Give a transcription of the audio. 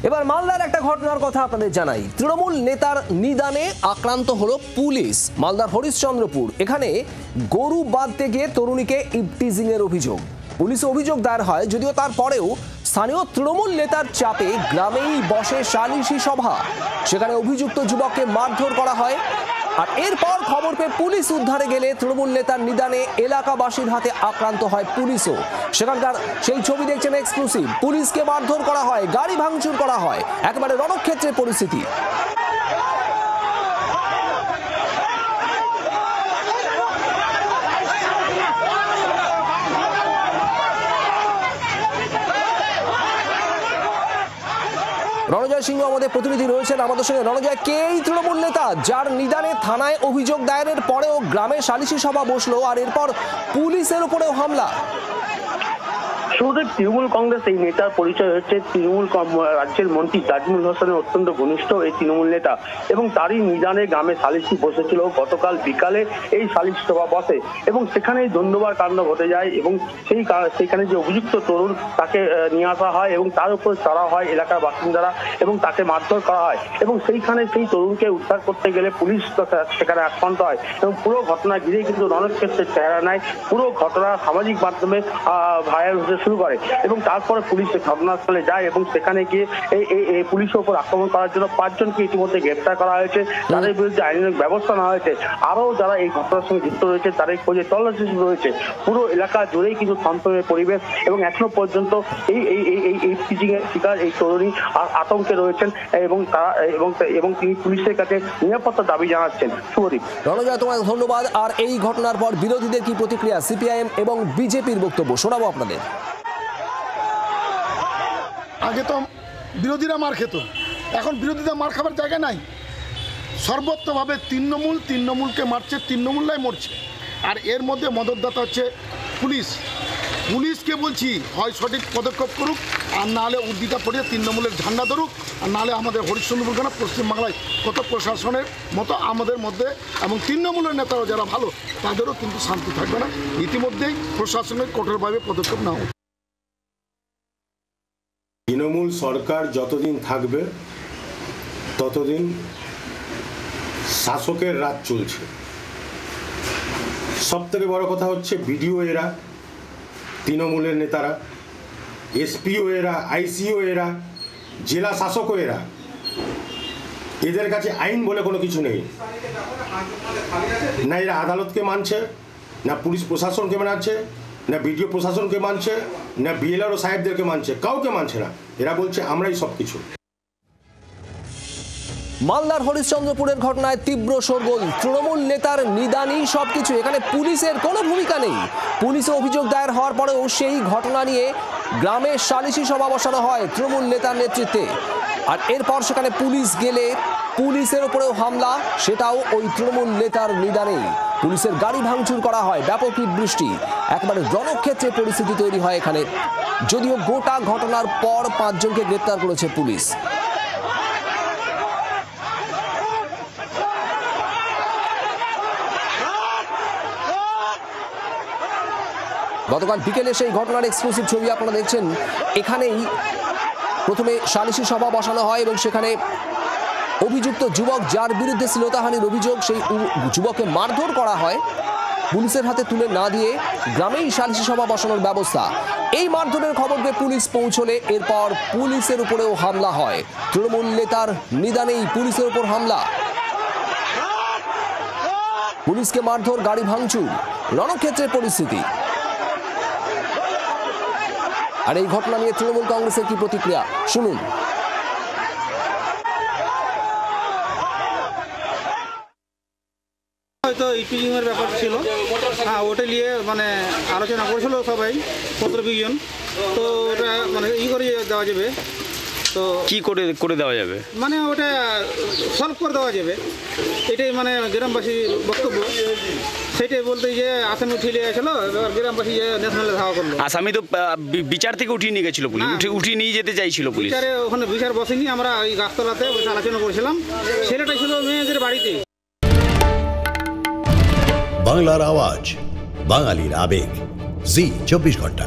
এবার মালদার একটা ঘটনার কথা আপনাদের জানাই। তৃণমূল নেতার নিদানে আক্রান্ত হলো পুলিশ। মালদার হরিশ্চন্দ্রপুর এখানে গরু বাঁধতে গিয়ে তরুণীকে ইভটিজিং এর অভিযোগ। পুলিশ অভিযোগ দায়ের হয়, যদিও তারপরেও স্থানীয় তৃণমূল নেতার চাপে গ্রামেই বসে সালিশি সভা। সেখানে অভিযুক্ত যুবককে মারধর করা হয়। আর এরপর খবর পেয়ে পুলিশ উদ্ধারে গেলে তৃণমূল নেতার নিদানে এলাকাবাসীর হাতে আক্রান্ত হয় পুলিশও। সেখানকার সেই ছবি দেখছেন এক্সক্লুসিভ। পুলিশকে মারধর করা হয়, গাড়ি ভাঙচুর করা হয়, একেবারে রণক্ষেত্রের পরিস্থিতি। রণজয় সিংহ আমাদের প্রতিনিধি রয়েছেন আমাদের সঙ্গে। রণজয়, কে এই তৃণমূল নেতা যার নিদানে থানায় অভিযোগ দায়েরের পরেও গ্রামে সালিশি সভা বসলো আর এরপর পুলিশের উপরেও হামলা? তৃণমূল কংগ্রেস এই নেতার পরিচয় হচ্ছে তৃণমূল রাজ্যের মন্ত্রী তাজমুল হোসেনের অত্যন্ত ঘনিষ্ঠ এই তৃণমূল নেতা, এবং তারই নিদানে গ্রামে সালিশি বসেছিল। গতকাল বিকালে এই সালিশি সভা বসে এবং সেখানেই ধন্যবাদ কাণ্ড ঘটে যায় এবং সেইখানে যে অভিযুক্ত তরুণ তাকে নিয়ে আসা হয় এবং তার উপর চড়া হয় এলাকার বাসিন্দারা এবং তাকে মারধর করা হয় এবং সেইখানে সেই তরুণকে উদ্ধার করতে গেলে পুলিশ সেখানে আক্রান্ত হয় এবং পুরো ঘটনা ঘিরেই কিন্তু রণক্ষেত্রের চেহারা নেয়। পুরো ঘটনা সামাজিক মাধ্যমে ভাইরাল হতে শুরু করে এবং তারপরে পুলিশ ঘটনাস্থলে যায় এবং সেখানে গিয়ে এই পুলিশের উপর আক্রমণ করার জন্য 5 জনকে ইতিমধ্যে গ্রেপ্তার করা হয়েছে। তাদের বিরুদ্ধে আইনানুগ ব্যবস্থা নেওয়া হয়েছে। আরও যারা এই ঘটনার সঙ্গে যুক্ত রয়েছে তাদের খোঁজে তল্লাশি শুরু হয়েছে। পুরো এলাকা জুড়েই কিন্তু থমথমে পরিবেশ এবং এখনো পর্যন্ত এই ইভটিজিং এর শিকার এই তরুণী আতঙ্কে রয়েছেন এবং তিনি পুলিশের কাছে নিরাপত্তা দাবি জানাচ্ছেন। শুভদীপ। রণজয়, তোমার ধন্যবাদ। আর এই ঘটনার পর বিরোধীদের কি প্রতিক্রিয়া? সিপিআইএম এবং বিজেপির বক্তব্য শোনাবো আপনাদের। আগে তো বিরোধীরা মার খেত, এখন বিরোধীরা মার খাবার জায়গা নাই। সর্বত্রভাবে তৃণমূলকে মারছে, তৃণমূলরাই মরছে। আর এর মধ্যে মদতদাতা হচ্ছে পুলিশ। পুলিশকে বলছি হয় সঠিক পদক্ষেপ করুক, আর নাহলে উদ্দিতা পড়ে তৃণমূলের ঝান্ডা ধরুক, আর নাহলে আমাদের হরিশ্চন্দ্রপুর কেন পশ্চিমবাংলায় কত প্রশাসনের মতো আমাদের মধ্যে এবং তৃণমূলের নেতারা যারা ভালো তাদেরও কিন্তু শান্তি থাকবে না। ইতিমধ্যেই প্রশাসনের কঠোরভাবে পদক্ষেপ নেওয়া উচিত। তৃণমূল সরকার যতদিন থাকবে ততদিন শাসকের রাজ চলছে। সবথেকে বড় কথা হচ্ছে বিডিও এরা, তৃণমূলের নেতারা, এসপিও এরা, আইসিও এরা, জেলা শাসকও এরা। এদের কাছে আইন বলে কোনো কিছু নেই। না এরা আদালতকে মানছে, না পুলিশ প্রশাসনকে মানছে, না বিডিও প্রশাসনকে মানছে, না বিএলআরও সাহেবদেরকে মানছে, কাউকে মানছে না। এরা বলছে আমরাই সব কিছু। মালদার হরিশ্চন্দ্রপুরের ঘটনায় তীব্র শোরগোল। তৃণমূল নেতার নিদানই সবকিছু, এখানে পুলিশের কোনো ভূমিকা নেই। পুলিশে অভিযোগ দায়ের হওয়ার পরেও সেই ঘটনা নিয়ে গ্রামে সালিশি সভা বসানো হয় তৃণমূল নেতার নেতৃত্বে। আর এরপর সেখানে পুলিশ গেলে পুলিশের উপরেও হামলা, সেটাও ওই তৃণমূল নেতার নিদানেই। পুলিশের গাড়ি ভাঙচুর করা হয়, ব্যাপক বৃষ্টি, একেবারে রণক্ষেত্রে পরিস্থিতি তৈরি হয় এখানে। যদিও গোটা ঘটনার পর 5 জনকে গ্রেপ্তার করেছে পুলিশ। গতকাল বিকেলে সেই ঘটনার এক্সক্লুসিভ ছবি আপনারা দেখছেন। এখানেই প্রথমে সালিশি সভা বসানো হয় এবং সেখানে অভিযুক্ত যুবক যার বিরুদ্ধে শ্লীলতাহানির অভিযোগ, সেই যুবককে মারধর করা হয়। পুলিশের হাতে তুলে না দিয়ে গ্রামেই সালিশি সভা বসানোর ব্যবস্থা। এই মারধরের খবর পেয়ে পুলিশ পৌঁছলে এরপর পুলিশের উপরেও হামলা হয়। তৃণমূল নেতার নিদানেই পুলিশের উপর হামলা, পুলিশকে মারধর, গাড়ি ভাঙচুর, রণক্ষেত্রের পরিস্থিতি। আর এই ঘটনা নিয়ে তৃণমূল কংগ্রেসের কি প্রতিক্রিয়া শুনুন। হয়তো ইভটিজিং এর ব্যাপার ছিল, হ্যাঁ, ওটা নিয়ে মানে আলোচনা করেছিল সবাই 15-20 জন। তো ওটা মানে করে দেওয়া যাবে। তো কি করে দেওয়া যাবে, মানে ওটা সলভ করে দেওয়া যাবে, এটাই মানে গ্রামবাসীর বক্তব্য। সেটাই বলতে যে আসামি উঠিয়ে নিয়েছিল, এবার গ্রামবাসী ন্যাশনালে ধাওয়া করলো। আসামি তো বিচার থেকে উঠিয়ে নিয়ে গেছিল পুলিশ, উঠিয়ে নিয়ে যেতে চাইছিল পুলিশ। বিচারে ওখানে বিচার বসেনি, আমরা ওই গাছতলাতে বসে আলোচনা করেছিলাম। ছেলেটা ছিল মেয়েদের বাড়িতে। বাংলার আওয়াজ, বাঙালির আবেগ, জি 24 ঘন্টা।